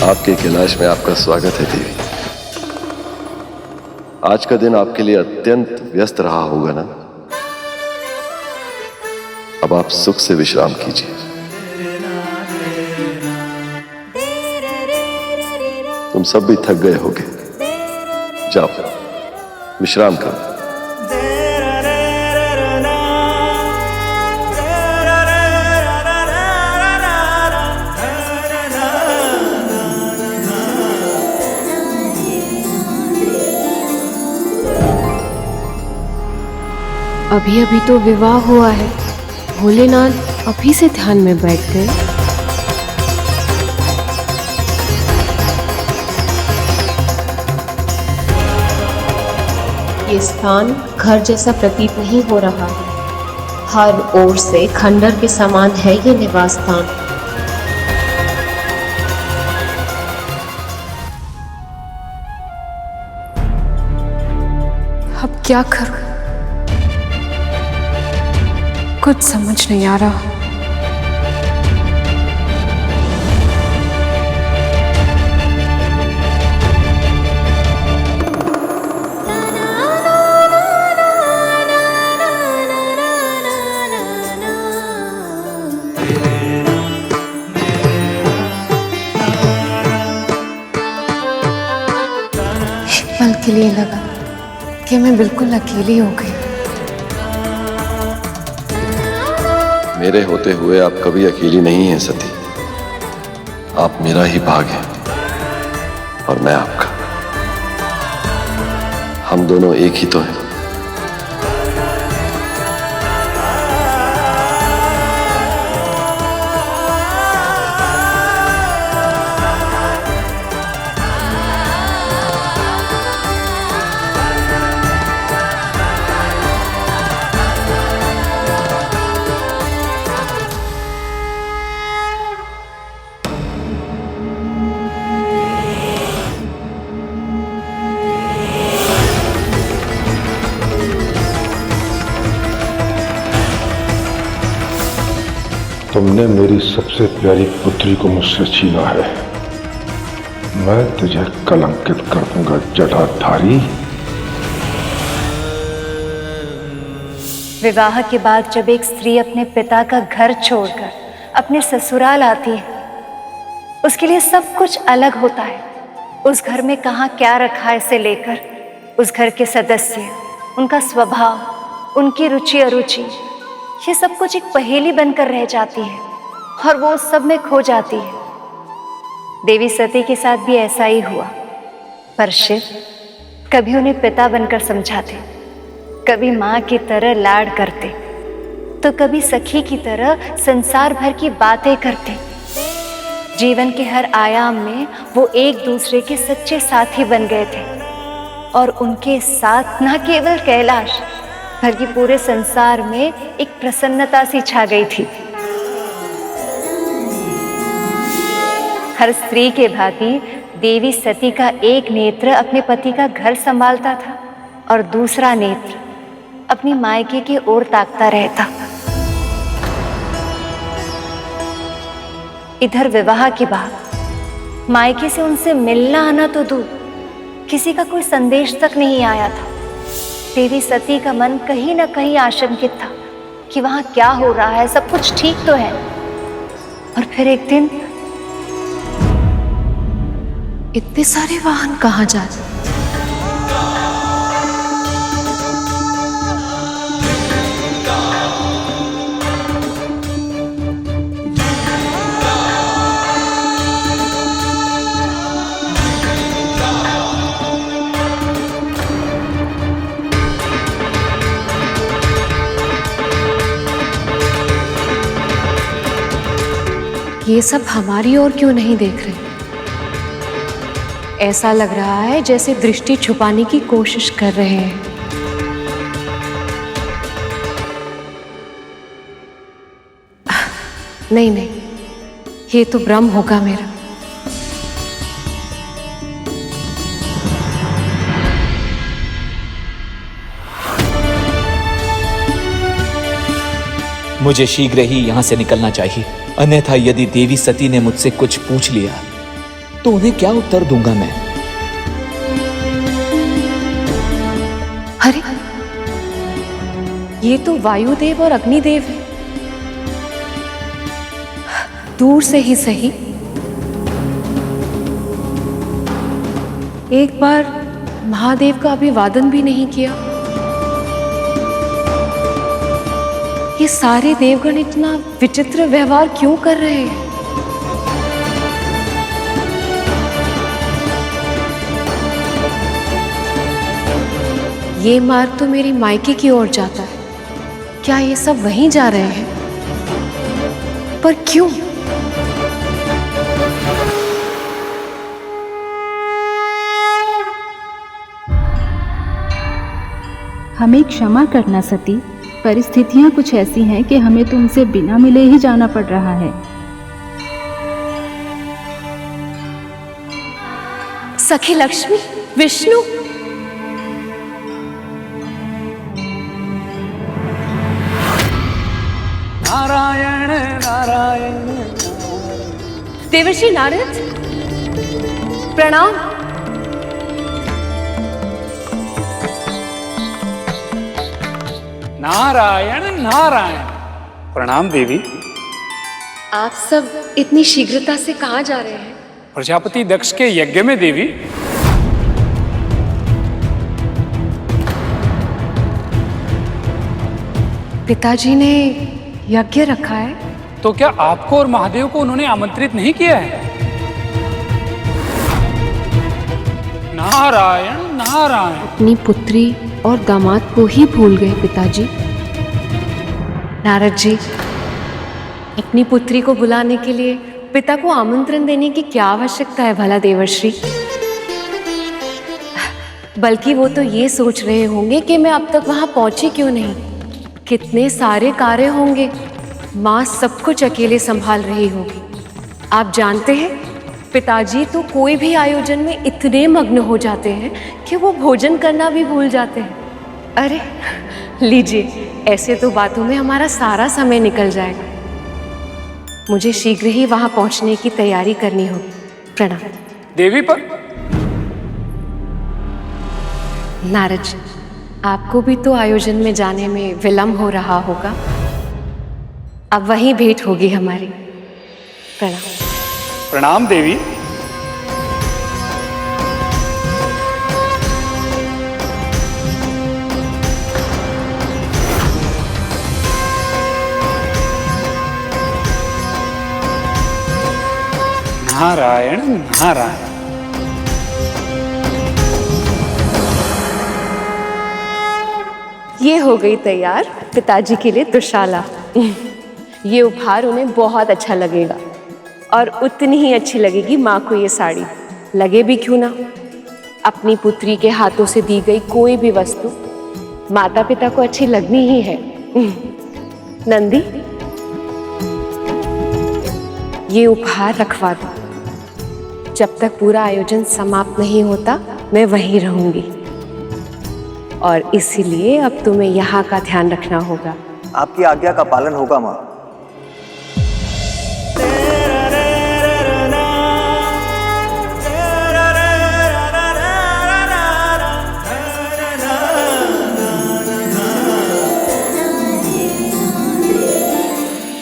आपके कैलाश में आपका स्वागत है देवी। आज का दिन आपके लिए अत्यंत व्यस्त रहा होगा ना। अब आप सुख से विश्राम कीजिए। तुम सब भी थक गए होगे, जाओ विश्राम करो। अभी अभी तो विवाह हुआ है, भोलेनाथ अभी से ध्यान में बैठ गए। ये स्थान घर जैसा प्रतीत नहीं हो रहा है। हर ओर से खंडर के समान है ये निवास स्थान। अब क्या करूं? कुछ समझ नहीं आ रहा। पल के लिए लगा कि मैं बिल्कुल अकेली हो गई। मेरे होते हुए आप कभी अकेली नहीं हैं सती। आप मेरा ही भाग हैं और मैं आपका। हम दोनों एक ही तो हैं। तुमने मेरी सबसे प्यारी पुत्री को मुझसे छीना है। मैं तुझे कलंकित कर दूंगा जटाधारी। विवाह के बाद जब एक स्त्री अपने पिता का घर छोड़कर अपने ससुराल आती है, उसके लिए सब कुछ अलग होता है। उस घर में कहाँ क्या रखा है से लेकर उस घर के सदस्य, उनका स्वभाव, उनकी रुचि अरुचि, ये सब कुछ एक पहेली बनकर रह जाती है और वो उस सब में खो जाती है। देवी सती के साथ भी ऐसा ही हुआ, पर शिव कभी उन्हें पिता बनकर समझाते, कभी माँ की तरह लाड करते, तो कभी सखी की तरह संसार भर की बातें करते। जीवन के हर आयाम में वो एक दूसरे के सच्चे साथी बन गए थे और उनके साथ न केवल कैलाश बल्कि पूरे संसार में एक प्रसन्नता सी छा गई थी। हर स्त्री के भांति देवी सती का एक नेत्र अपने पति का घर संभालता था और दूसरा नेत्र अपनी मायके की ओर ताकता रहता। इधर विवाह के बाद मायके से उनसे मिलना आना तो दूर, किसी का कोई संदेश तक नहीं आया था। देवी सती का मन कहीं ना कहीं आशंकित था कि वहां क्या हो रहा है, सब कुछ ठीक तो है। और फिर एक दिन इतने सारे वाहन कहाँ जा रहे? ये सब हमारी ओर क्यों नहीं देख रहे? ऐसा लग रहा है जैसे दृष्टि छुपाने की कोशिश कर रहे हैं। नहीं नहीं, ये तो भ्रम होगा मेरा। मुझे शीघ्र ही यहाँ से निकलना चाहिए, अन्यथा यदि देवी सती ने मुझसे कुछ पूछ लिया तो उन्हें क्या उत्तर दूंगा मैं? अरे, ये तो वायुदेव और अग्निदेव है। दूर से ही सही, एक बार महादेव का अभिवादन भी नहीं किया। ये सारे देवगण इतना विचित्र व्यवहार क्यों कर रहे हैं? ये मार्ग तो मेरी मायके की ओर जाता है। क्या ये सब वहीं जा रहे हैं? पर क्यों? हमें क्षमा करना सती, परिस्थितियां कुछ ऐसी हैं कि हमें तुमसे बिना मिले ही जाना पड़ रहा है। सखी लक्ष्मी, विष्णु, नारायण नारायण। देवर्षि नारद, प्रणाम। नारायण नारायण। प्रणाम देवी। आप सब इतनी शीघ्रता से कहाँ जा रहे हैं? प्रजापति दक्ष के यज्ञ में देवी। पिताजी ने यज्ञ रखा है? तो क्या आपको और महादेव को उन्होंने आमंत्रित नहीं किया है? नारायण नारायण। अपनी पुत्री और दामाद को ही भूल गए पिताजी। नारद जी, अपनी पुत्री को बुलाने के लिए पिता को आमंत्रण देने की क्या आवश्यकता है भला देवर्षि? बल्कि वो तो ये सोच रहे होंगे कि मैं अब तक वहां पहुंची क्यों नहीं। कितने सारे कार्य होंगे, माँ सब कुछ अकेले संभाल रही होगी। आप जानते हैं, पिताजी तो कोई भी आयोजन में इतने मग्न हो जाते हैं कि वो भोजन करना भी भूल जाते हैं। अरे लीजिए, ऐसे तो बातों में हमारा सारा समय निकल जाएगा। मुझे शीघ्र ही वहां पहुंचने की तैयारी करनी होगी। प्रणाम देवी। पर नारद जी, आपको भी तो आयोजन में जाने में विलंब हो रहा होगा। अब वहीं भेंट होगी हमारी। प्रणाम। प्रणाम देवी। नारायण नारायण। ये हो गई तैयार पिताजी के लिए दुशाला। ये उपहार उन्हें बहुत अच्छा लगेगा और उतनी ही अच्छी लगेगी माँ को ये साड़ी। लगे भी क्यों ना, अपनी पुत्री के हाथों से दी गई कोई भी वस्तु माता पिता को अच्छी लगनी ही है। नंदी, ये उपहार रखवा दो। जब तक पूरा आयोजन समाप्त नहीं होता मैं वहीं रहूंगी, और इसीलिए अब तुम्हें यहाँ का ध्यान रखना होगा। आपकी आज्ञा का पालन होगा माँ।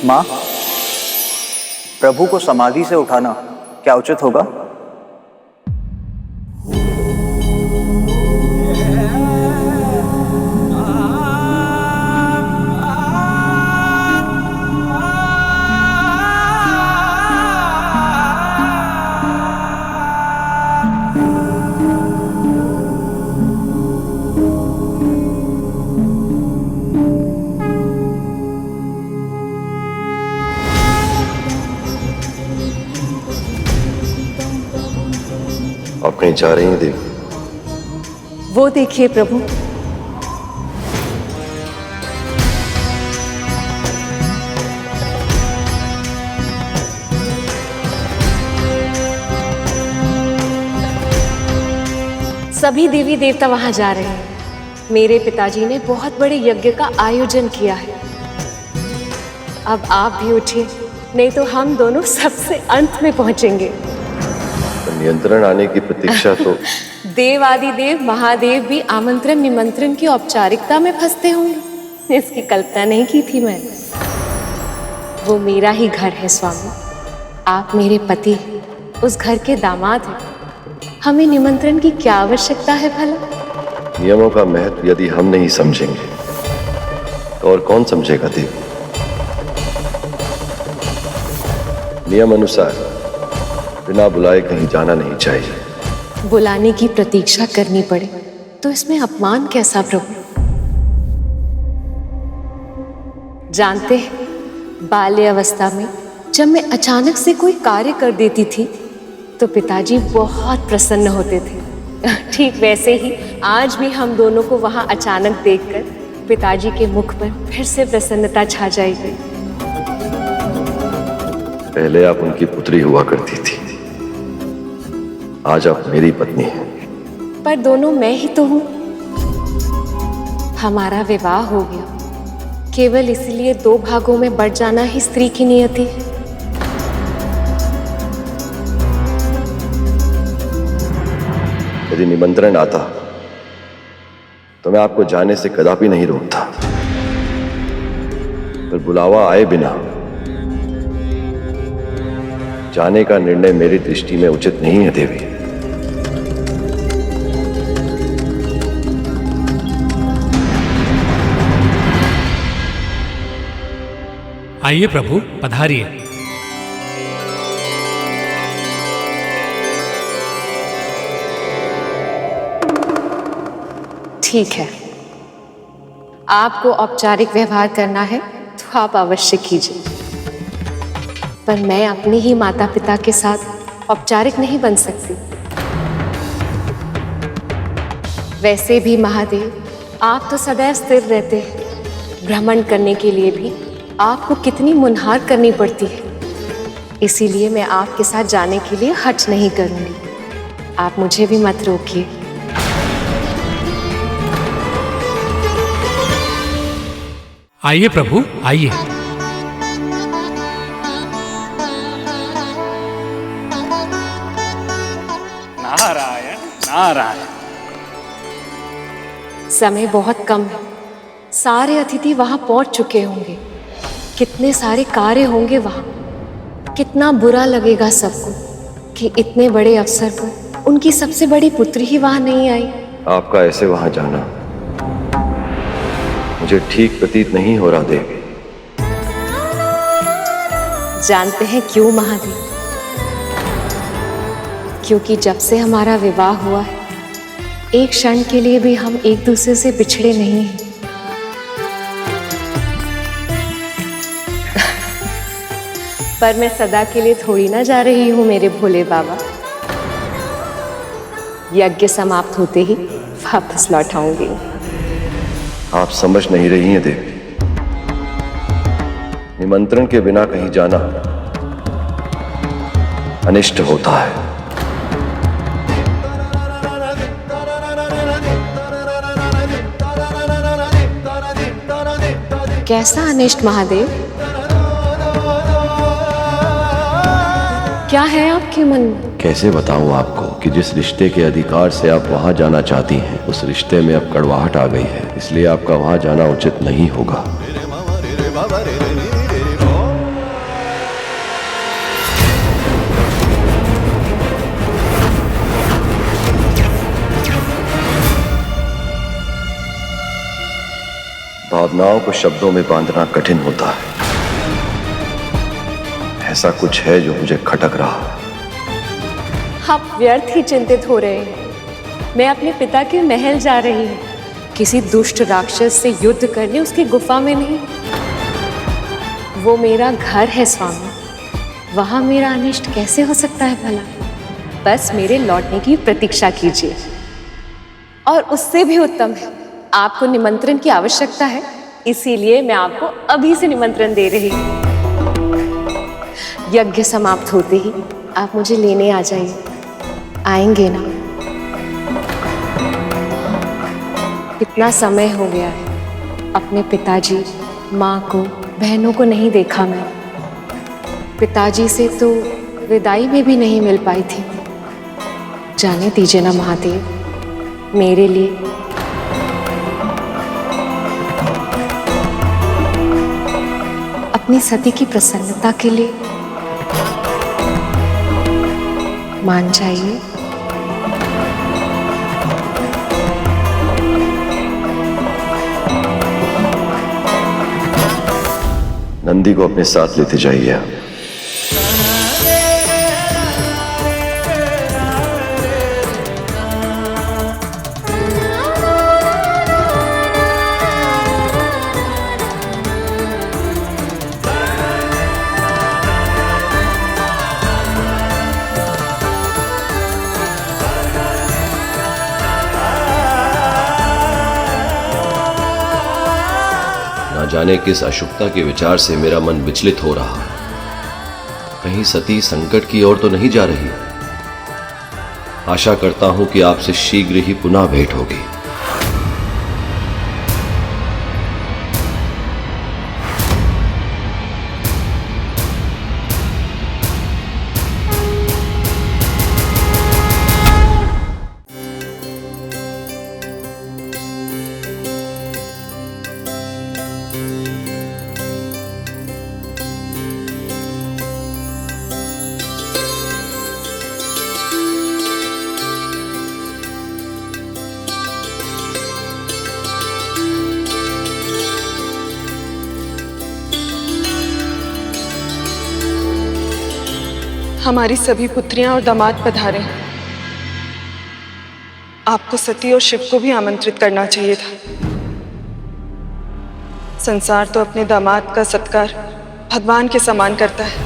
माँ, प्रभु को समाधि से उठाना क्या उचित होगा? आप कहीं जा रही हैं देवी? वो देखिए प्रभु, सभी देवी देवता वहां जा रहे हैं। मेरे पिताजी ने बहुत बड़े यज्ञ का आयोजन किया है। अब आप भी उठिए, नहीं तो हम दोनों सबसे अंत में पहुंचेंगे। नियंत्रण आने की प्रतीक्षा तो देव आदि देव महादेव भी आमंत्रण निमंत्रण की औपचारिकता में फंसते होंगे, इसकी कल्पना नहीं की थी मैंने। वो मेरा ही घर है स्वामी, आप मेरे पति हैं, उस घर के दामाद हैं। हमें निमंत्रण की क्या आवश्यकता है भला? नियमों का महत्व यदि हम नहीं समझेंगे तो और कौन समझेगा देव? नियम अनुसार बिना बुलाए कहीं जाना नहीं चाहिए। बुलाने की प्रतीक्षा करनी पड़े तो इसमें अपमान कैसा प्रभु? जानते हैं, बाल्य अवस्था में जब मैं अचानक से कोई कार्य कर देती थी तो पिताजी बहुत प्रसन्न होते थे। ठीक वैसे ही आज भी हम दोनों को वहां अचानक देखकर पिताजी के मुख पर फिर से प्रसन्नता छा जाएगी। पहले आप उनकी पुत्री हुआ करती थी, आज आप मेरी पत्नी हैं। पर दोनों मैं ही तो हूं। हमारा विवाह हो गया, केवल इसलिए दो भागों में बढ़ जाना ही स्त्री की नियति है। यदि निमंत्रण आता तो मैं आपको जाने से कदापि नहीं रोकता, पर बुलावा आए बिना जाने का निर्णय मेरी दृष्टि में उचित नहीं है देवी। आइए प्रभु, पधारिए। ठीक है, आपको औपचारिक व्यवहार करना है तो आप अवश्य कीजिए, पर मैं अपने ही माता पिता के साथ औपचारिक नहीं बन सकती। वैसे भी महादेव, आप तो सदैव स्थिर रहते हैं। भ्रमण करने के लिए भी आपको कितनी मुनहार करनी पड़ती है, इसीलिए मैं आपके साथ जाने के लिए हठ नहीं करूंगी। आप मुझे भी मत रोकिए। आइए प्रभु, आइए। नारायण नारायण। समय बहुत कम है, सारे अतिथि वहां पहुंच चुके होंगे। कितने सारे कार्य होंगे वहां। कितना बुरा लगेगा सबको कि इतने बड़े अवसर पर उनकी सबसे बड़ी पुत्री ही वहां नहीं आई। आपका ऐसे वहां जाना मुझे ठीक प्रतीत नहीं हो रहा देवी। जानते हैं क्यों महादेव? क्योंकि जब से हमारा विवाह हुआ है, एक क्षण के लिए भी हम एक दूसरे से बिछड़े नहीं हैं। पर मैं सदा के लिए थोड़ी ना जा रही हूं मेरे भोले बाबा। यज्ञ समाप्त होते ही वापस लौट आऊंगी। आप समझ नहीं रही हैं देवी, निमंत्रण के बिना कहीं जाना अनिष्ट होता है। कैसा अनिष्ट महादेव? क्या है आपके मन में? कैसे बताऊं आपको कि जिस रिश्ते के अधिकार से आप वहां जाना चाहती हैं, उस रिश्ते में अब कड़वाहट आ गई है, इसलिए आपका वहां जाना उचित नहीं होगा। भावनाओं को शब्दों में बांधना कठिन होता है। ऐसा कुछ है जो मुझे खटक रहा है। आप व्यर्थ ही चिंतित हो रहे हैं। मैं अपने पिता के महल जा रही हूँ, किसी दुष्ट राक्षस से युद्ध करने उसकी गुफा में नहीं। वो मेरा घर है स्वामी, वहां मेरा अनिष्ट कैसे हो सकता है भला? बस मेरे लौटने की प्रतीक्षा कीजिए। और उससे भी उत्तम है, आपको निमंत्रण की आवश्यकता है, इसीलिए मैं आपको अभी से निमंत्रण दे रही हूँ। यज्ञ समाप्त होते ही आप मुझे लेने आ जाइए। आएंगे ना? कितना समय हो गया है, अपने पिताजी, माँ को, बहनों को नहीं देखा मैं। पिताजी से तो विदाई में भी नहीं मिल पाई थी। जाने दीजिए ना महादेव, मेरे लिए अपनी सती की प्रसन्नता के लिए मान जाइए। नंदी को अपने साथ लेते जाइए। ना जाने किस अशुभता के विचार से मेरा मन विचलित हो रहा। कहीं सती संकट की ओर तो नहीं जा रही। आशा करता हूं कि आपसे शीघ्र ही पुनः भेंट होगी। हमारी सभी पुत्रियां और दामाद पधारे हैं। आपको सती और शिव को भी आमंत्रित करना चाहिए था। संसार तो अपने दामाद का सत्कार भगवान के समान करता है,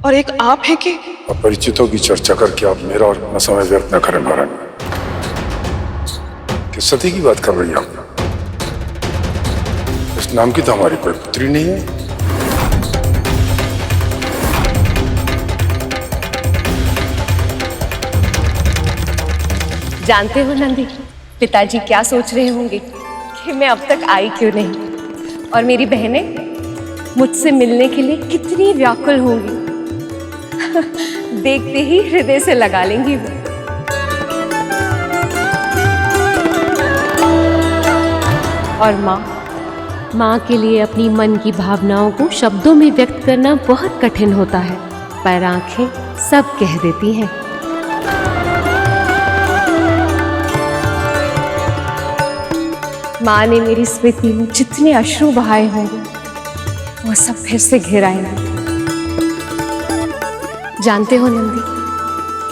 और एक आप हैं कि अपरिचितों की चर्चा करके आप मेरा और अपना समय व्यर्थ न करें नारायण। किस सती की बात कर रही हैं आप? इस नाम की तो हमारी कोई पुत्री नहीं है। जानते हो नंदी, पिताजी क्या सोच रहे होंगे कि मैं अब तक आई क्यों नहीं, और मेरी बहनें मुझसे मिलने के लिए कितनी व्याकुल होंगी। देखते ही हृदय से लगा लेंगी वो। और माँ के लिए अपनी मन की भावनाओं को शब्दों में व्यक्त करना बहुत कठिन होता है, पर आंखें सब कह देती हैं। माँ ने मेरी स्मृति में जितने अश्रु बहाए होंगे वो सब फिर से घिर आएंगे। जानते हो नंदी,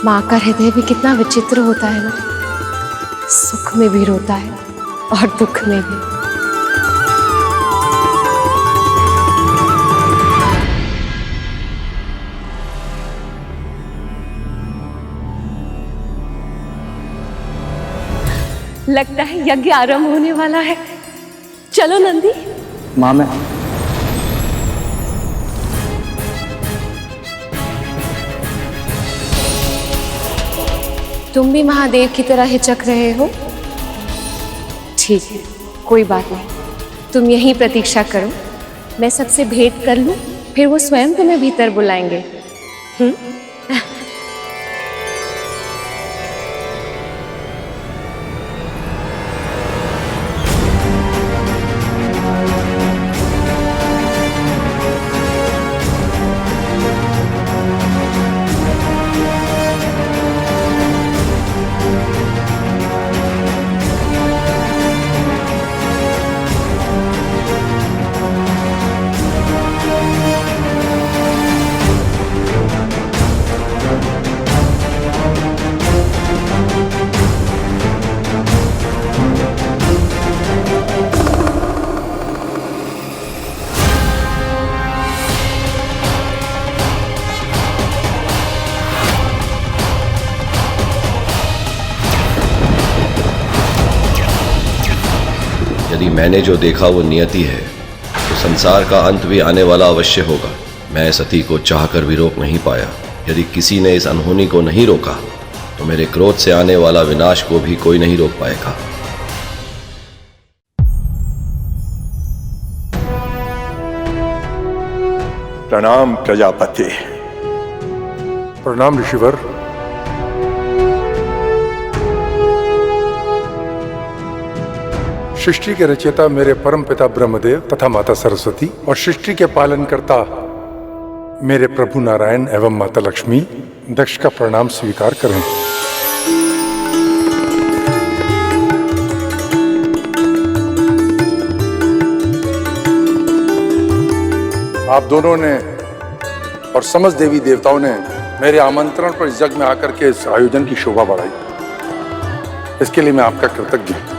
माँ का हृदय भी कितना विचित्र होता है ना, सुख में भी रोता है और दुख में भी। लगता है यज्ञ आरंभ होने वाला है। चलो नंदी। माँ मैं तुम भी महादेव की तरह हिचक रहे हो? ठीक है, कोई बात नहीं, तुम यहीं प्रतीक्षा करो, मैं सबसे भेंट कर लूं, फिर वो स्वयं तुम्हें भीतर बुलाएंगे। यदि मैंने जो देखा वो नियति है, तो संसार का अंत भी आने वाला अवश्य होगा। मैं सती को चाहकर भी रोक नहीं पाया। यदि किसी ने इस अनहोनी को नहीं रोका, तो मेरे क्रोध से आने वाला विनाश को भी कोई नहीं रोक पाएगा। प्रणाम प्रजापति। प्रणाम ऋषिवर। सृष्टि के रचयिता मेरे परम पिता ब्रह्मदेव तथा माता सरस्वती और सृष्टि के पालन करता मेरे प्रभु नारायण एवं माता लक्ष्मी दक्ष का प्रणाम स्वीकार करें। आप दोनों ने और समस्त देवी देवताओं ने मेरे आमंत्रण पर इस यज्ञ में आकर के इस आयोजन की शोभा बढ़ाई, इसके लिए मैं आपका कृतज्ञ हूं।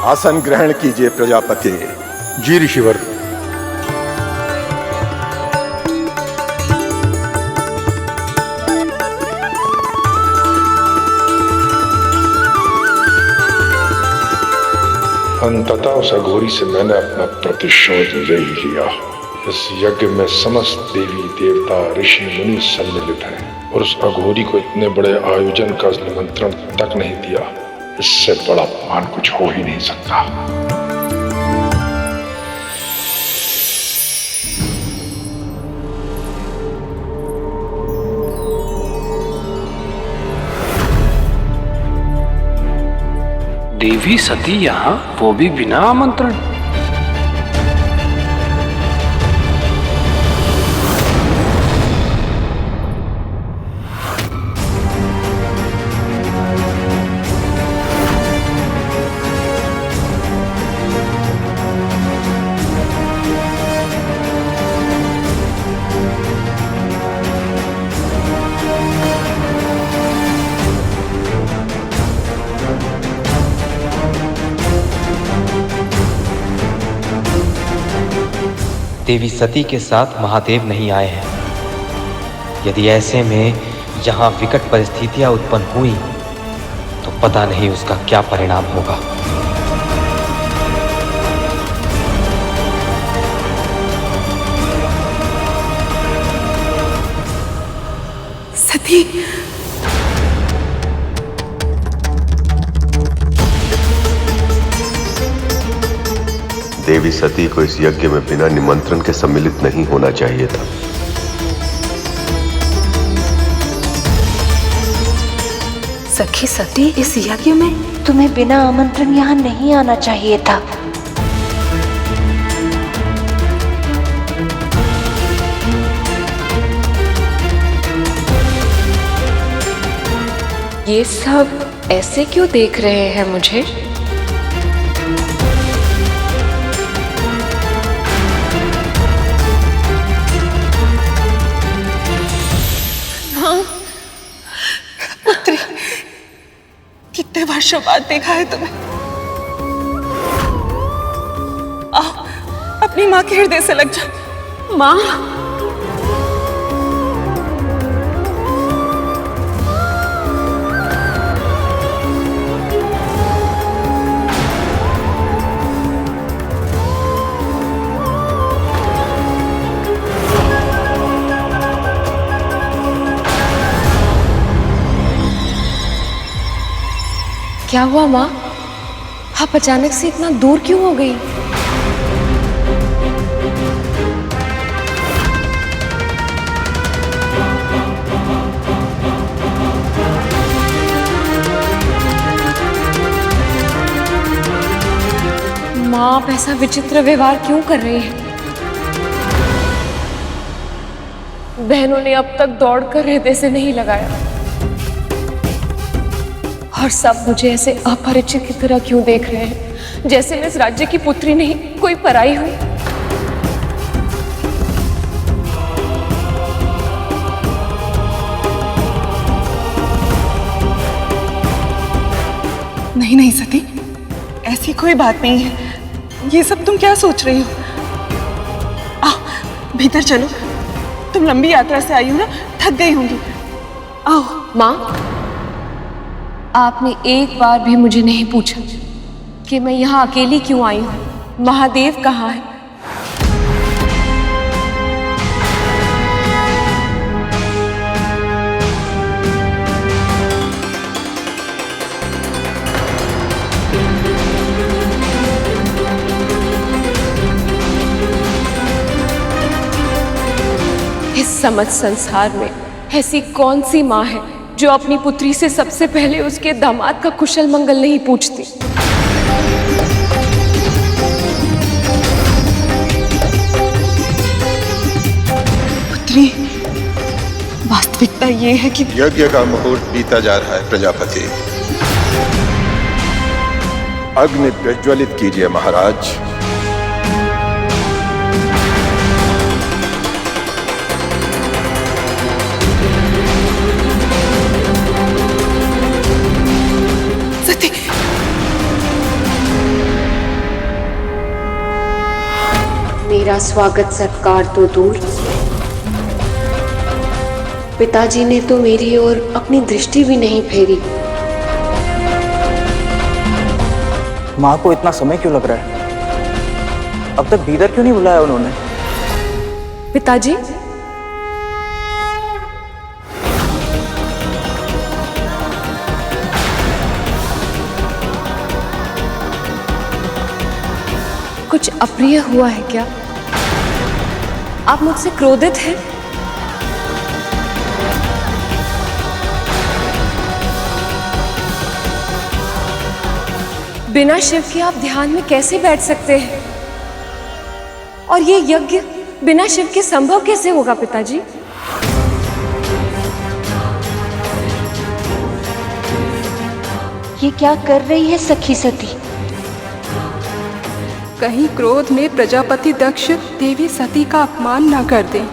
आसन ग्रहण कीजिए प्रजापति। जी ऋषिवर। अंततः उस अघोरी से मैंने अपना प्रतिशोध ले ही लिया। इस यज्ञ में समस्त देवी देवता ऋषि मुनि सम्मिलित हैं और उस अघोरी को इतने बड़े आयोजन का निमंत्रण तक नहीं दिया। इससे बड़ा अपमान कुछ हो ही नहीं सकता। देवी सती यहाँ, वो भी बिना आमंत्रण। देवी सती के साथ महादेव नहीं आए हैं। यदि ऐसे में यहाँ विकट परिस्थितियां उत्पन्न हुई तो पता नहीं उसका क्या परिणाम होगा। सती, देवी सती को इस यज्ञ में बिना निमंत्रण के सम्मिलित नहीं होना चाहिए था। सखी सती, इस यज्ञ में तुम्हें बिना आमंत्रण यहाँ नहीं आना चाहिए था। ये सब ऐसे क्यों देख रहे हैं मुझे? पुत्री, कितने वर्षों बाद देखा है तुम्हें। आओ, अपनी माँ के हृदय से लग जा। माँ, क्या हुआ माँ? आप अचानक से इतना दूर क्यों हो गई? माँ, आप ऐसा विचित्र व्यवहार क्यों कर रही हैं? बहनों ने अब तक दौड़कर हृदय से नहीं लगाया और सब मुझे ऐसे अपरिचित की तरह क्यों देख रहे हैं, जैसे मैं इस राज्य की पुत्री नहीं, कोई पराई हूं। नहीं नहीं सती, ऐसी कोई बात नहीं है। ये सब तुम क्या सोच रही हो? आओ भीतर चलो, तुम लंबी यात्रा से आई हो ना, थक गई होंगी। आओ। माँ, आपने एक बार भी मुझे नहीं पूछा कि मैं यहाँ अकेली क्यों आई हूँ, महादेव कहाँ है? इस समस्त संसार में ऐसी कौन सी माँ है जो अपनी पुत्री से सबसे पहले उसके दामाद का कुशल मंगल नहीं पूछती। पुत्री, वास्तविकता ये है कि यज्ञ का मुहूर्त बीता जा रहा है प्रजापति। अग्नि प्रज्वलित कीजिए महाराज। सती, मेरा स्वागत सत्कार तो दूर, पिताजी ने तो मेरी ओर अपनी दृष्टि भी नहीं फेरी। माँ को इतना समय क्यों लग रहा है? अब तक भीतर क्यों नहीं बुलाया उन्होंने? पिताजी, कुछ अप्रिय हुआ है क्या? आप मुझसे क्रोधित हैं? बिना शिव के आप ध्यान में कैसे बैठ सकते हैं? और ये यज्ञ बिना शिव के संभव कैसे होगा पिताजी? ये क्या कर रही है सखी सती? कहीं क्रोध में प्रजापति दक्ष देवी सती का अपमान ना कर दें।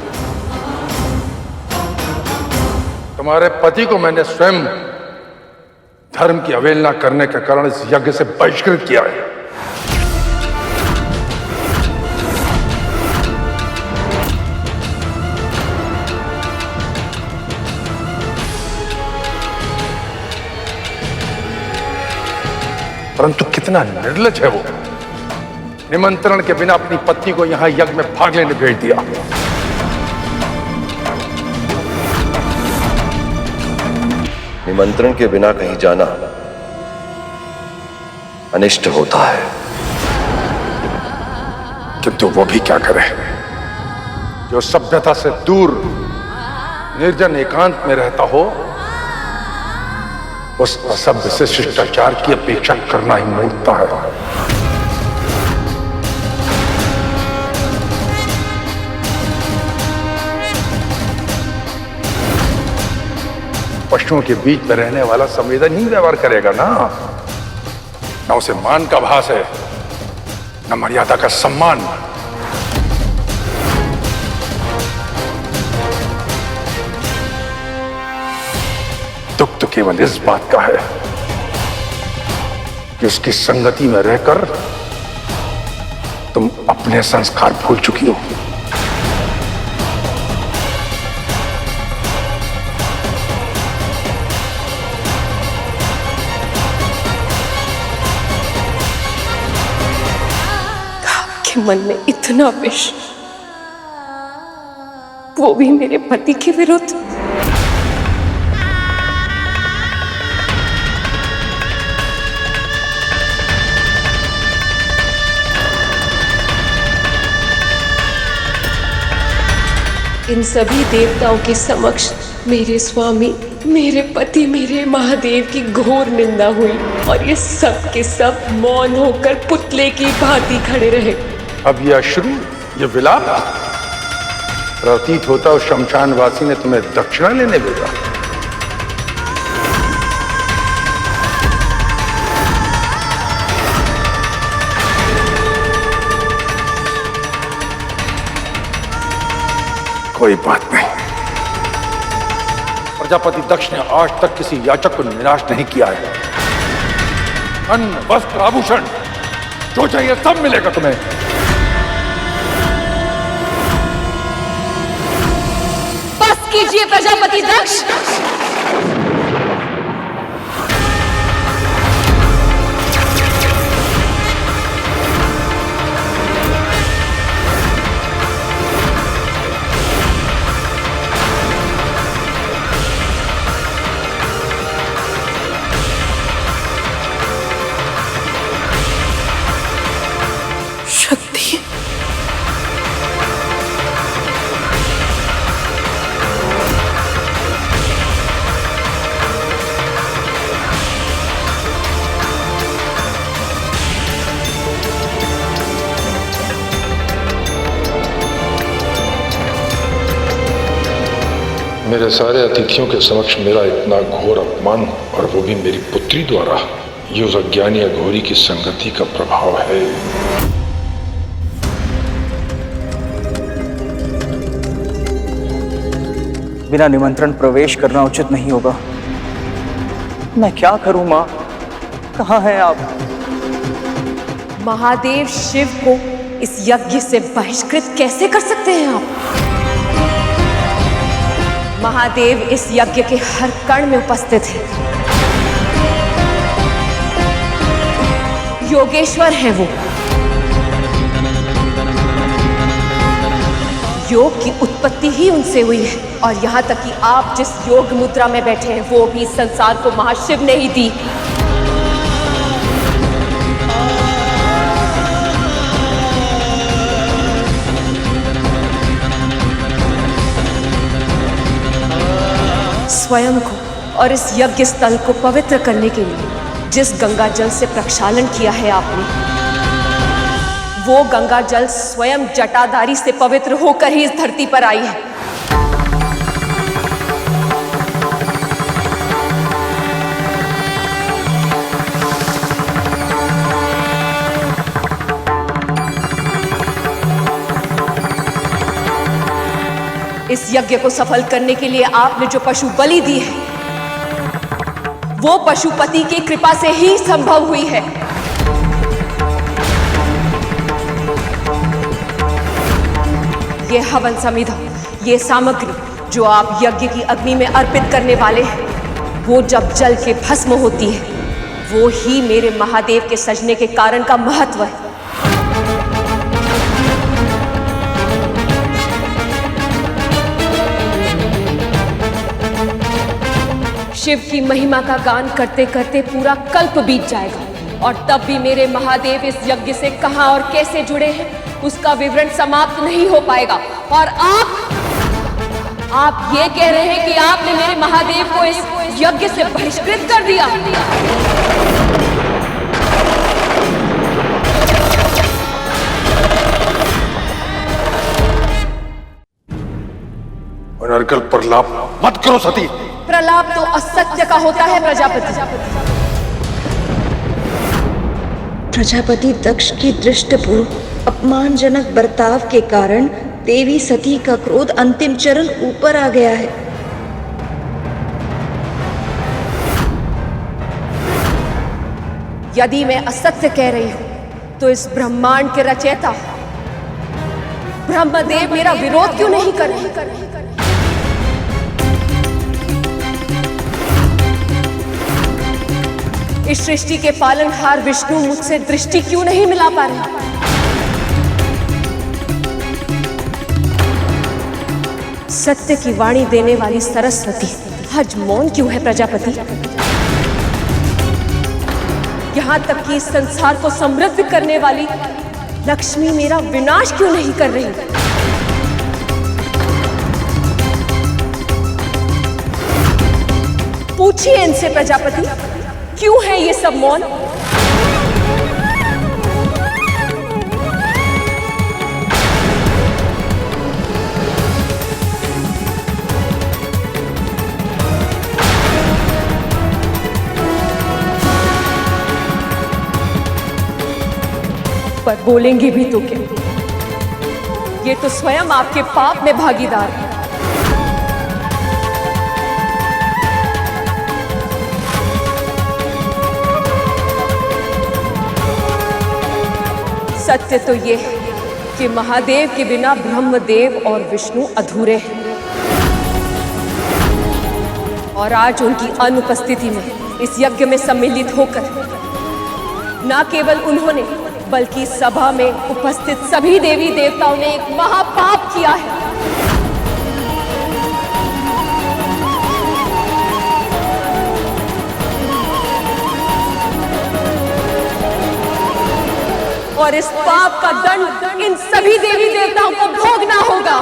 तुम्हारे पति को मैंने स्वयं धर्म की अवहेलना करने के कारण इस यज्ञ से बहिष्कृत किया है। परंतु कितना निर्लज है वो, निमंत्रण के बिना अपनी पत्नी को यहां यज्ञ में भाग लेने भेज दिया। निमंत्रण के बिना कहीं जाना अनिष्ट होता है। किंतु वो भी क्या करे जो सभ्यता से दूर निर्जन एकांत में रहता हो, उस असभ्य से शिष्टाचार की अपेक्षा करना ही मूर्खता है। पशुओं के बीच में रहने वाला संवेदनहीन व्यवहार करेगा ना, न उसे मान का भास है, न मर्यादा का सम्मान। दुख तो केवल इस बात का है कि उसकी संगति में रहकर तुम अपने संस्कार भूल चुकी हो। के मन में इतना विष, वो भी मेरे पति के विरुद्ध। इन सभी देवताओं के समक्ष मेरे स्वामी, मेरे पति, मेरे महादेव की घोर निंदा हुई और ये सब के सब मौन होकर पुतले की भांति खड़े रहे। अब यह अश्रु, ये विलाप प्रतीत होता उस शमशानवासी ने तुम्हें दक्षिणा लेने भेजा। कोई बात नहीं, प्रजापति दक्ष ने आज तक किसी याचक को निराश नहीं किया है। अन्न, वस्त्र, आभूषण जो चाहिए सब मिलेगा तुम्हें। बस कीजिए प्रजापति दक्ष। शक्ति, मेरे सारे अतिथियों के समक्ष मेरा इतना घोर अपमान, और वो भी मेरी पुत्री द्वारा, ये उस अज्ञानी अघोरी की संगति का प्रभाव है। बिना निमंत्रण प्रवेश करना उचित नहीं होगा। मैं क्या करूं माँ? कहाँ हैं आप? महादेव शिव को इस यज्ञ से बहिष्कृत कैसे कर सकते हैं आप? महादेव इस यज्ञ के हर कण में उपस्थित हैं। योगेश्वर हैं वो। योग की उत्पत्ति ही उनसे हुई है, और यहाँ तक कि आप जिस योग मुद्रा में बैठे हैं वो भी संसार को महाशिव ने ही दी। स्वयं को और इस यज्ञ स्थल को पवित्र करने के लिए जिस गंगा जल से प्रक्षालन किया है आपने, वो गंगा जल स्वयं जटाधारी से पवित्र होकर ही इस धरती पर आई है। इस यज्ञ को सफल करने के लिए आपने जो पशु बलि दी है, वो पशुपति की कृपा से ही संभव हुई है। ये हवन समिधा, ये सामग्री जो आप यज्ञ की अग्नि में अर्पित करने वाले हैं, वो जब जल के भस्म होती है, वो ही मेरे महादेव के सजने के कारण का महत्व है। शिव की महिमा का गान करते करते पूरा कल्प बीत जाएगा, और तब भी मेरे महादेव इस यज्ञ से कहां और कैसे जुड़े हैं उसका विवरण समाप्त नहीं हो पाएगा। और आप ये कह रहे हैं कि आपने मेरे महादेव को इस यज्ञ से बहिष्कृत कर दिया। अनर्गल प्रलाप मत करो सती। प्रलाप तो असत्य का होता है प्रजापति। प्रजापति दक्ष की दृष्टपूर्व अपमानजनक बर्ताव के कारण देवी सती का क्रोध अंतिम चरण ऊपर आ गया है। यदि मैं असत्य कह रही हूं तो इस ब्रह्मांड के रचयिता ब्रह्मदेव मेरा विरोध क्यों नहीं कर रहे? इस सृष्टि के पालनहार विष्णु मुझसे दृष्टि क्यों नहीं मिला पा रहे? सत्य की वाणी देने वाली सरस्वती आज मौन क्यों है प्रजापति? यहां तक कि इस संसार को समृद्ध करने वाली लक्ष्मी मेरा विनाश क्यों नहीं कर रही? पूछिए इनसे प्रजापति, क्यों है ये सब मौन? पर बोलेंगे भी तो क्या? ये तो स्वयं आपके पाप में भागीदार है। सत्य तो ये है कि महादेव के बिना ब्रह्मदेव और विष्णु अधूरे हैं, और आज उनकी अनुपस्थिति में इस यज्ञ में सम्मिलित होकर न केवल उन्होंने बल्कि सभा में उपस्थित सभी देवी देवताओं ने एक महापाप किया है। और इस पाप का दंड इन सभी देवी देवताओं को भोगना होगा।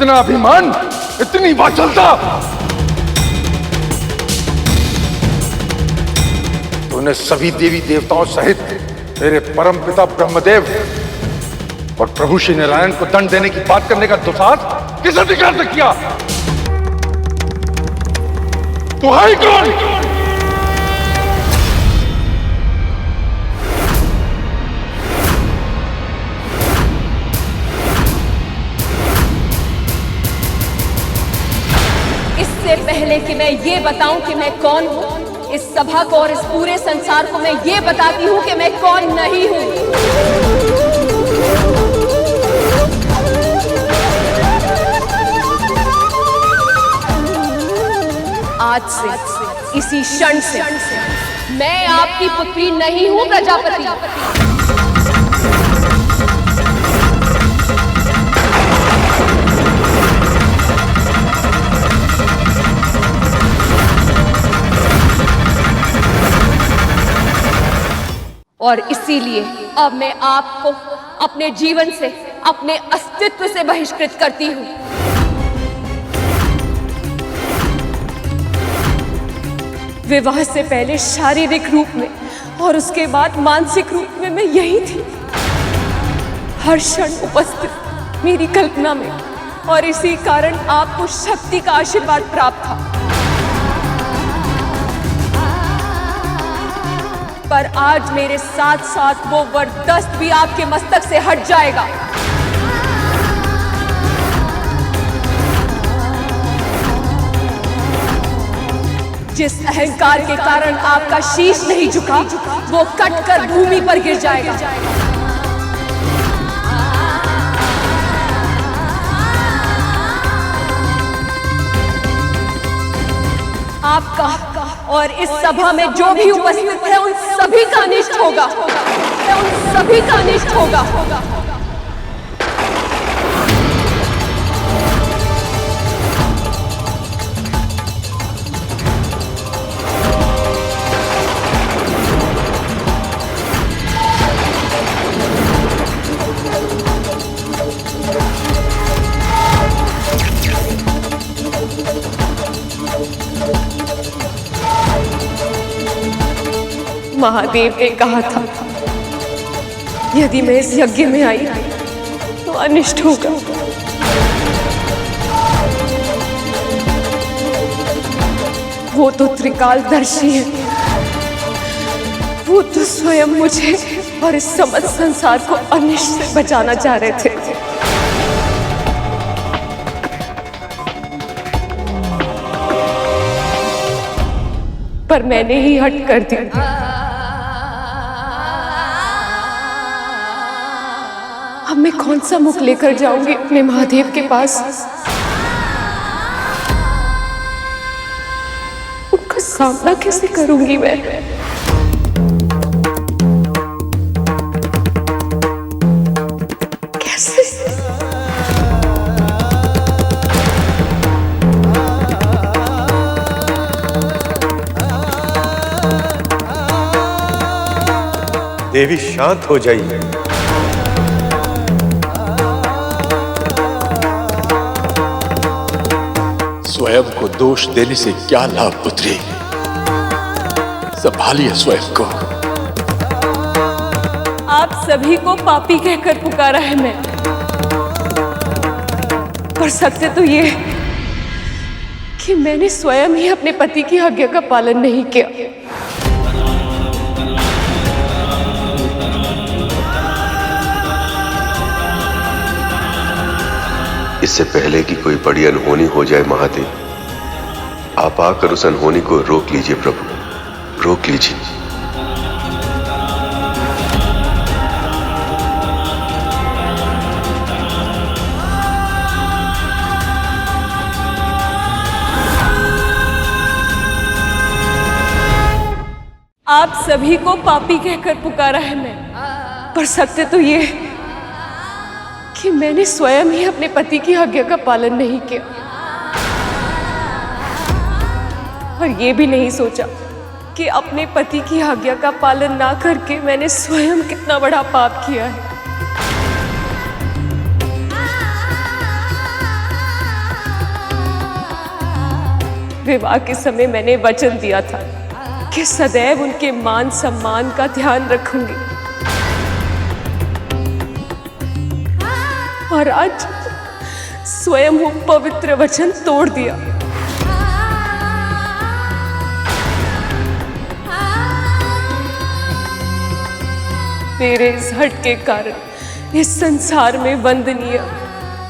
इतना अभिमान, इतनी वाचलता। तूने सभी देवी देवताओं सहित मेरे परम पिता ब्रह्मदेव और प्रभु श्री नारायण को दंड देने की बात करने का दुस्साहस किस अधिकार से किया? तू है कौन? इससे पहले कि मैं ये बताऊं कि मैं कौन हूं, इस सभा को और इस पूरे संसार को मैं ये बताती हूं कि मैं कौन नहीं हूं। आज से, इसी क्षण से मैं आपकी पुत्री नहीं हूं प्रजापति। और इसीलिए अब मैं आपको अपने जीवन से, अपने अस्तित्व से बहिष्कृत करती हूं। विवाह से पहले शारीरिक रूप में और उसके बाद मानसिक रूप में मैं यही थी, हर क्षण उपस्थित मेरी कल्पना में, और इसी कारण आपको शक्ति का आशीर्वाद प्राप्त था। पर आज मेरे साथ साथ वो वरदस्त भी आपके मस्तक से हट जाएगा। जिस अहंकार के कारण आपका शीश नहीं झुका, वो कटकर भूमि पर गिर जाएगा। आपका और इस सभा में जो भी उपस्थित है उन सभी का अनिष्ट होगा, उन सभी का अनिष्ट होगा। महादेव ने कहा था, यदि मैं इस यज्ञ में आई तो अनिष्ट होगा। वो तो त्रिकालदर्शी है, वो तो स्वयं मुझे और इस समस्त संसार को अनिष्ट से बचाना चाह रहे थे। पर मैंने ही हट कर दी। अब मैं कौन सा मुख लेकर जाऊंगी अपने महादेव के पास? उनका सामना कैसे करूंगी मैं? कैसे? देवी शांत हो जाइए। स्वयं को दोष देने से क्या लाभ पुत्री? संभालिए स्वयं को। आप सभी को पापी कहकर पुकारा है मैं, पर सत्य तो ये कि मैंने स्वयं ही अपने पति की आज्ञा का पालन नहीं किया। इससे पहले कि कोई बड़ी अनहोनी हो जाए महादेव, आप आकर उस अनहोनी को रोक लीजिए प्रभु, रोक लीजिए। आप सभी को पापी कहकर पुकारा है मैं, पर सत्य तो ये कि मैंने स्वयं ही अपने पति की आज्ञा का पालन नहीं किया, और ये भी नहीं सोचा कि अपने पति की आज्ञा का पालन ना करके मैंने स्वयं कितना बड़ा पाप किया है। विवाह के समय मैंने वचन दिया था कि सदैव उनके मान सम्मान का ध्यान रखूंगी, और आज स्वयं वो पवित्र वचन तोड़ दिया। मेरे इस हट के कारण इस संसार में वंदनीय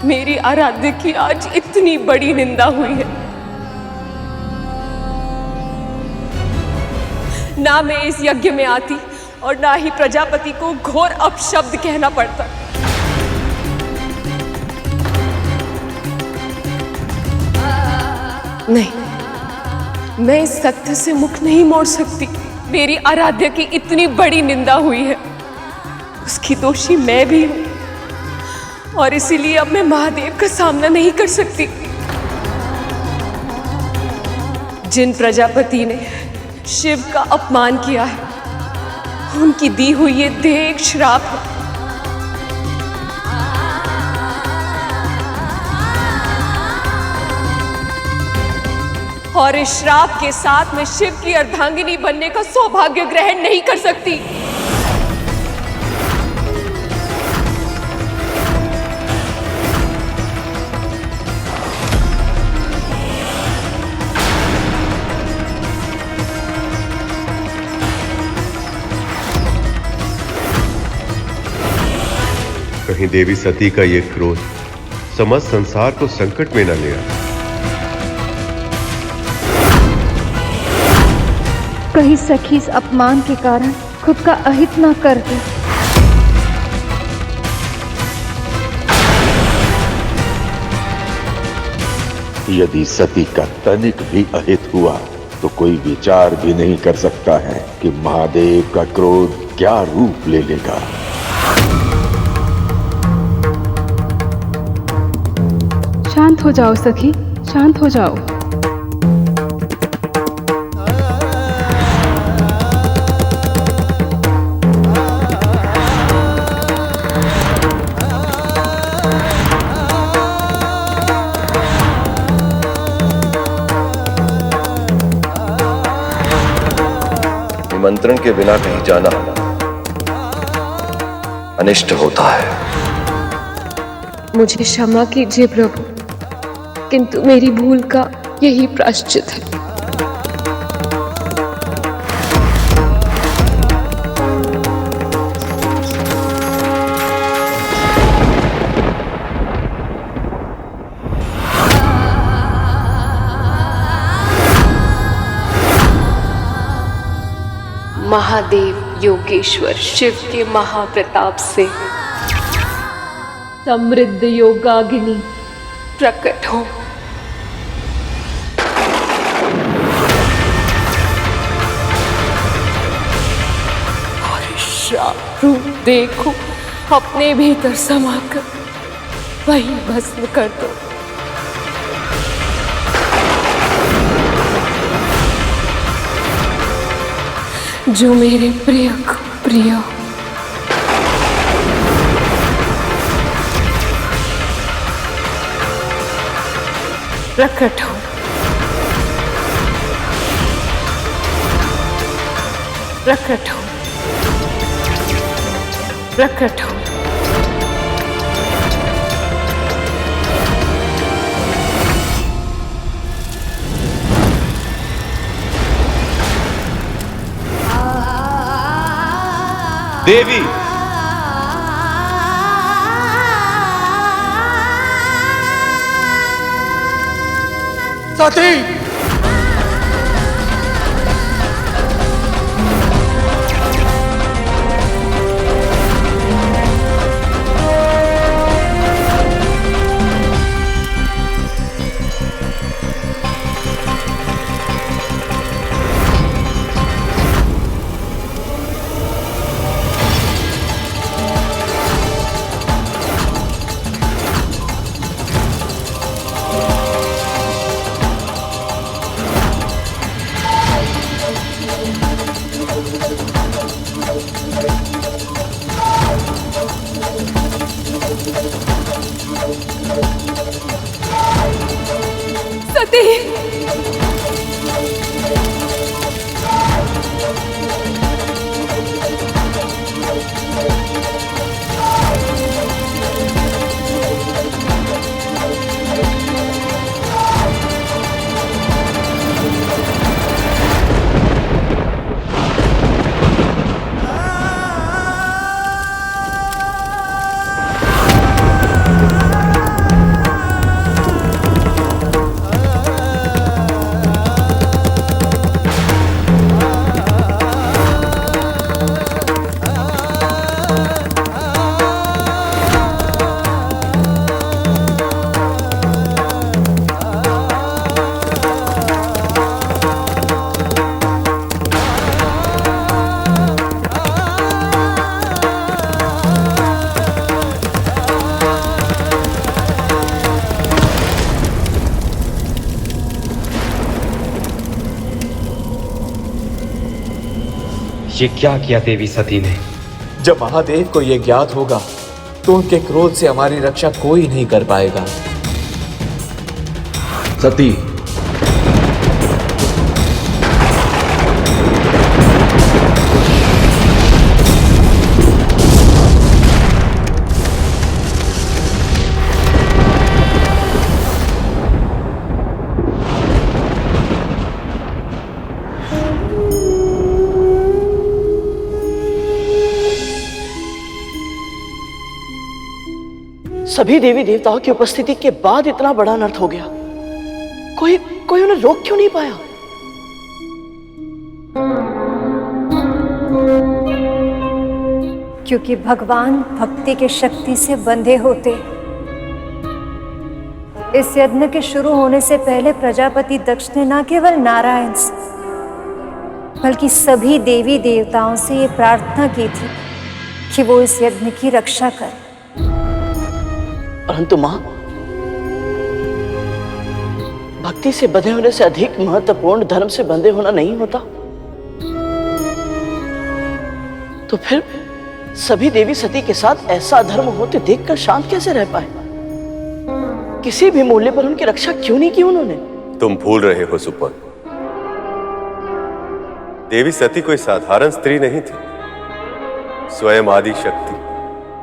मेरी आराध्य की आज इतनी बड़ी निंदा हुई है। ना मैं इस यज्ञ में आती और ना ही प्रजापति को घोर अपशब्द कहना पड़ता। नहीं, मैं इस सत्य से मुख नहीं मोड़ सकती। मेरी आराध्य की इतनी बड़ी निंदा हुई है, उसकी दोषी मैं भी हूं, और इसीलिए अब मैं महादेव का सामना नहीं कर सकती। जिन प्रजापति ने शिव का अपमान किया है, उनकी दी हुई ये देह एक श्राप है। और इस श्राप के साथ मैं शिव की अर्धांगिनी बनने का सौभाग्य ग्रहण नहीं कर सकती। कहीं देवी सती का ये क्रोध समस्त संसार को संकट में न ले आए। कहीं सखी इस अपमान के कारण खुद का अहित न कर दे। यदि सती का तनिक भी अहित हुआ तो कोई विचार भी नहीं कर सकता है कि महादेव का क्रोध क्या रूप ले लेगा। शांत हो जाओ सखी, शांत हो जाओ। निमंत्रण के बिना कहीं जाना अनिष्ट होता है। मुझे क्षमा कीजिए प्रभु, किंतु मेरी भूल का यही प्रायश्चित है। महादेव योगेश्वर शिव के महाप्रताप से समृद्ध योगाग्नि प्रकट हो। और श्राप रूप देखो अपने भीतर समाकर वही भस्म कर दो। जो मेरे प्रिय को प्रिय हो। प्रकट हो, प्रकट हो, प्रकट हो। देवी सती, सती, ये क्या किया देवी सती ने? जब महादेव को यह ज्ञात होगा तो उनके क्रोध से हमारी रक्षा कोई नहीं कर पाएगा। सती, सभी देवी देवताओं की उपस्थिति के बाद इतना बड़ा अनर्थ हो गया, कोई उन्हें रोक क्यों नहीं पाया? क्योंकि भगवान भक्ति की शक्ति से बंधे होते। इस यज्ञ के शुरू होने से पहले प्रजापति दक्ष ने न केवल नारायण से बल्कि सभी देवी देवताओं से ये प्रार्थना की थी कि वो इस यज्ञ की रक्षा करें। परंतु मां, भक्ति से बंधे होने से अधिक महत्वपूर्ण धर्म से बंधे होना नहीं होता। तो फिर सभी देवी सती के साथ ऐसा अधर्म होते देखकर शांत कैसे रह पाए? किसी भी मूल्य पर उनकी रक्षा क्यों नहीं की उन्होंने? तुम भूल रहे हो सुपन, देवी सती कोई साधारण स्त्री नहीं थी। स्वयं आदि शक्ति,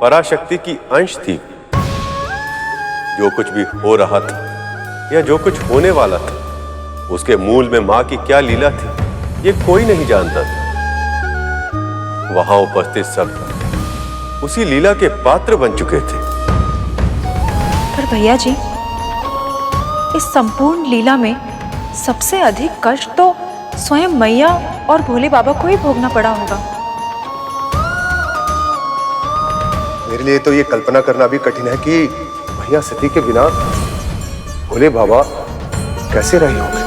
पराशक्ति की अंश थी। जो कुछ भी हो रहा था या जो कुछ होने वाला था, उसके मूल में मां की क्या लीला थी, ये कोई नहीं जानता था। वहां उपस्थित सब उसी लीला के पात्र बन चुके थे। पर भैया जी, इस संपूर्ण लीला में सबसे अधिक कष्ट तो स्वयं मैया और भोले बाबा को ही भोगना पड़ा होगा। मेरे लिए तो ये कल्पना करना भी कठिन है कि मैया सती के बिना भोले बाबा कैसे रहे होंगे।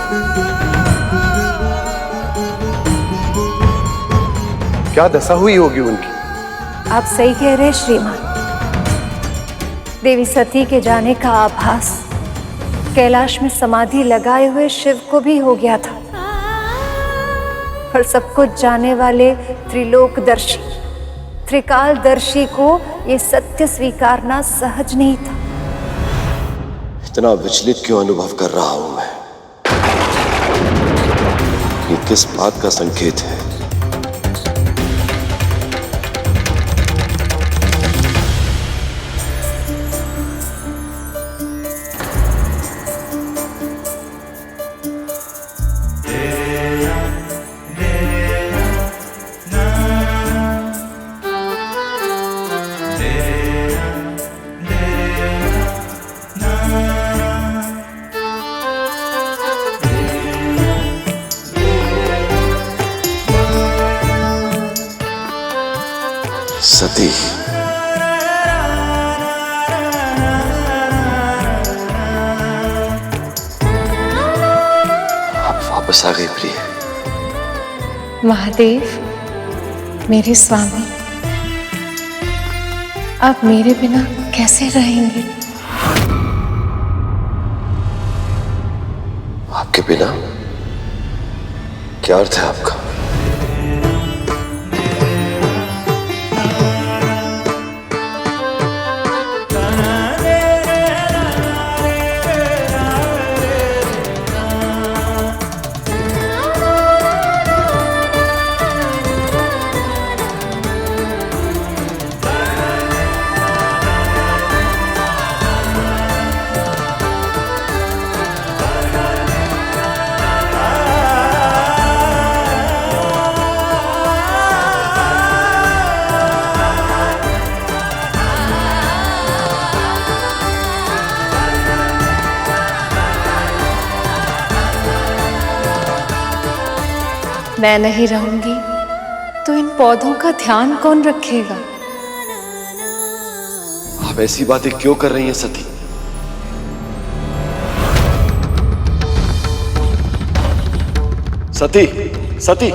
क्या दशा हुई होगी उनकी? आप सही कह रहे श्रीमान। देवी सती के जाने का आभास कैलाश में समाधि लगाए हुए शिव को भी हो गया था, और सब कुछ जाने वाले त्रिलोकदर्शी, त्रिकालदर्शी को ये सत्य स्वीकारना सहज नहीं था। इतना विचलित क्यों अनुभव कर रहा हूं मैं? ये किस बात का संकेत है? सती, आप वापस आ गई प्रिय। महादेव, मेरे स्वामी, आप मेरे बिना कैसे रहेंगे? आपके बिना? क्या अर्थ है आपका? मैं नहीं रहूंगी तो इन पौधों का ध्यान कौन रखेगा? आप ऐसी बातें क्यों कर रही हैं सती? सती, सती,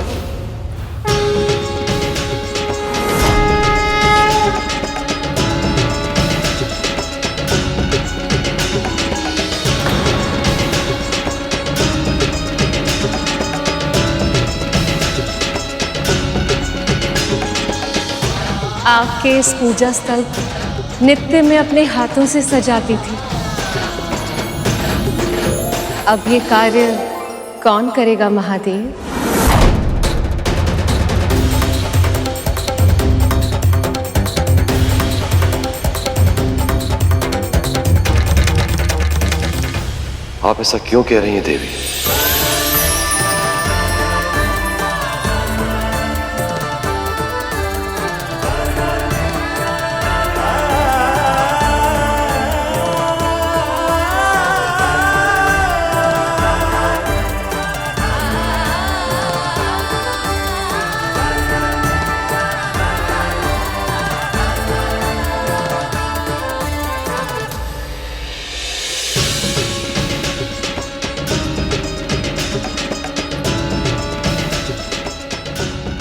आग के इस पूजा स्थल को नित्य में अपने हाथों से सजाती थी। अब ये कार्य कौन करेगा महादेव? आप ऐसा क्यों कह रही हैं देवी?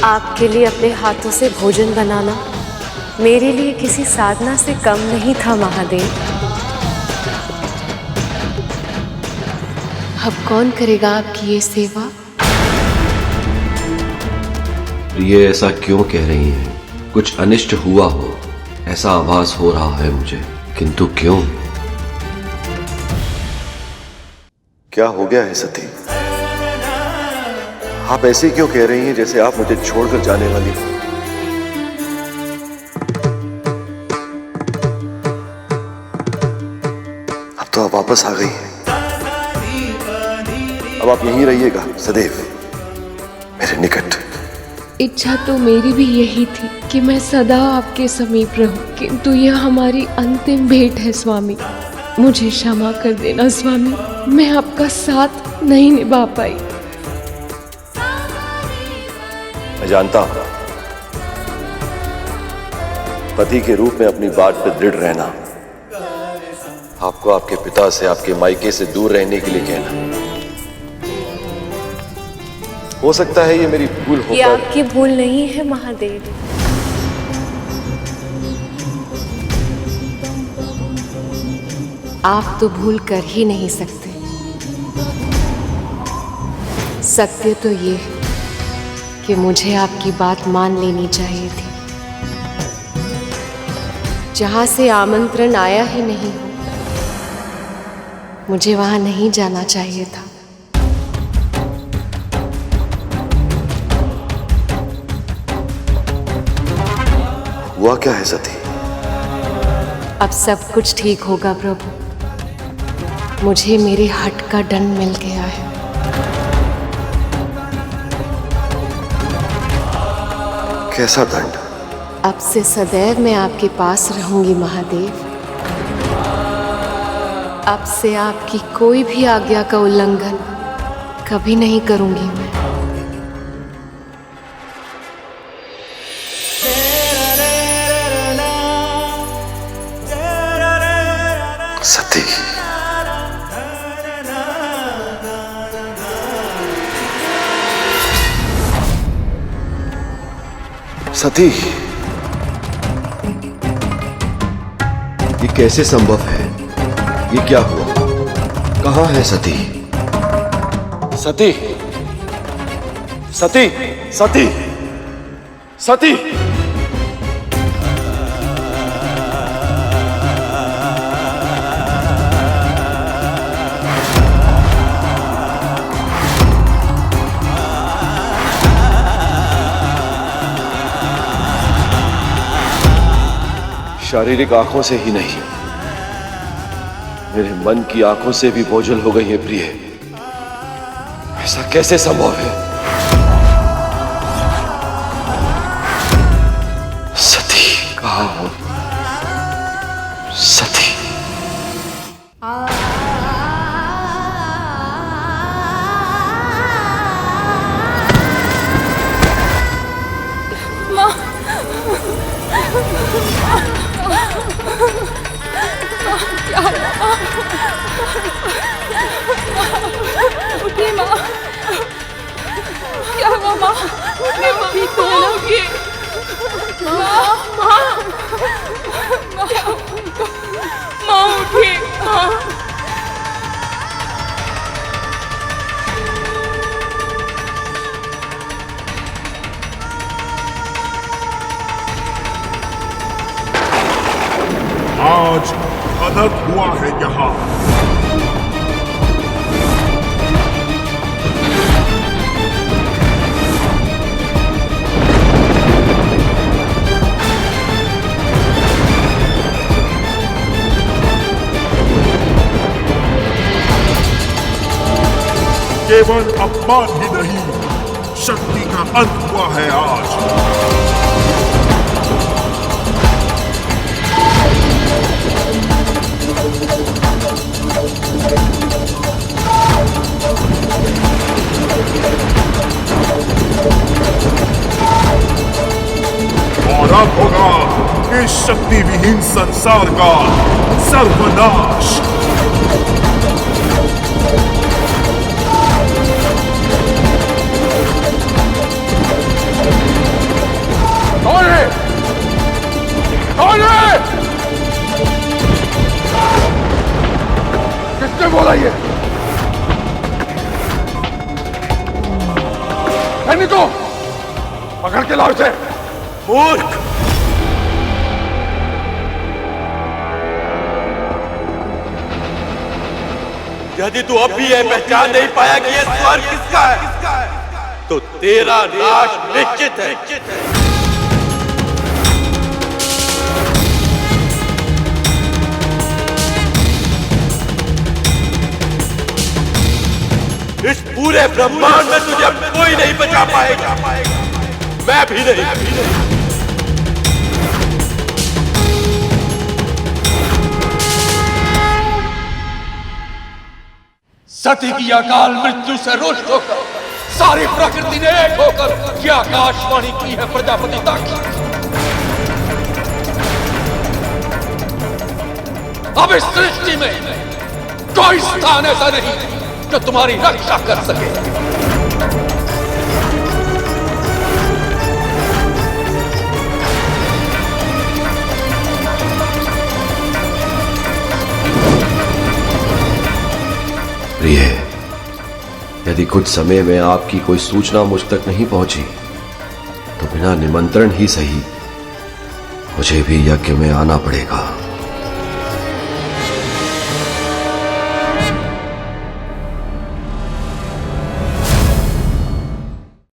आपके लिए अपने हाथों से भोजन बनाना मेरे लिए किसी साधना से कम नहीं था महादेव। अब कौन करेगा आपकी ये सेवा? प्रिय, ऐसा क्यों कह रही हैं? कुछ अनिष्ट हुआ हो ऐसा आभास हो रहा है मुझे, किंतु क्यों? क्या हो गया है सती? आप ऐसे क्यों कह रही हैं जैसे आप मुझे छोड़कर जाने वाली हो? अब तो आप वापस आ गई हैं। अब आप यहीं रहिएगा सदैव मेरे निकट। इच्छा तो मेरी भी यही थी कि मैं सदा आपके समीप रहूं, किंतु यह हमारी अंतिम भेंट है स्वामी। मुझे क्षमा कर देना स्वामी, मैं आपका साथ नहीं निभा पाई। मैं जानता हूं पति के रूप में अपनी बात पर दृढ़ रहना आपको आपके पिता से, आपके मायके से दूर रहने के लिए कहना। हो सकता है ये मेरी भूल हो। ये आपकी भूल नहीं है महादेव। आप तो भूल कर ही नहीं सकते। सत्य तो ये है कि मुझे आपकी बात मान लेनी चाहिए थी। जहां से आमंत्रण आया ही नहीं हो, मुझे वहां नहीं जाना चाहिए था। हुआ क्या है सती? अब सब कुछ ठीक होगा प्रभु। मुझे मेरे हट का दंड मिल गया है। कैसा दंड? अब से सदैव मैं आपके पास रहूंगी महादेव। अब से आपकी कोई भी आज्ञा का उल्लंघन कभी नहीं करूंगी मैं। सती, सती, ये कैसे संभव है? ये क्या हुआ? कहां है सती? सती, सती, सती, सती। शारीरिक आंखों से ही नहीं, मेरे मन की आंखों से भी बोझल हो गई है प्रिय। ऐसा कैसे संभव है? सती कहाँ हो? सती। उठिए माँ, क्या हुआ माँ? उठिए माँ, ठीक तो है ना? उठिए माँ, माँ, माँ उठिए माँ। अनर्थ हुआ है यहाँ। केवल अपमान ही नहीं, शक्ति का अंत हुआ है आज। और अब होगा इस शक्ति विहीन संसार का सर्वनाश। कौन है? कौन है? किसने बोला ये? सैनिकों, पकड़ के लाओ इसे। मूर्ख! यदि तू अब भी यह पहचान नहीं पाया कि यह स्वर्ग किसका है, तो तेरा नाश निश्चित है। इस पूरे ब्रह्मांड में तुझे अब कोई नहीं बचा पाएगा, मैं भी नहीं। सती की अकाल मृत्यु से रुष्ट होकर सारी प्रकृति ने एक होकर यह आकाशवाणी की है प्रजापति तक। अब इस सृष्टि में कोई स्थान ऐसा नहीं जो तुम्हारी रक्षा कर सके। प्रिय, यदि कुछ समय में आपकी कोई सूचना मुझ तक नहीं पहुंची तो बिना निमंत्रण ही सही मुझे भी यज्ञ में आना पड़ेगा।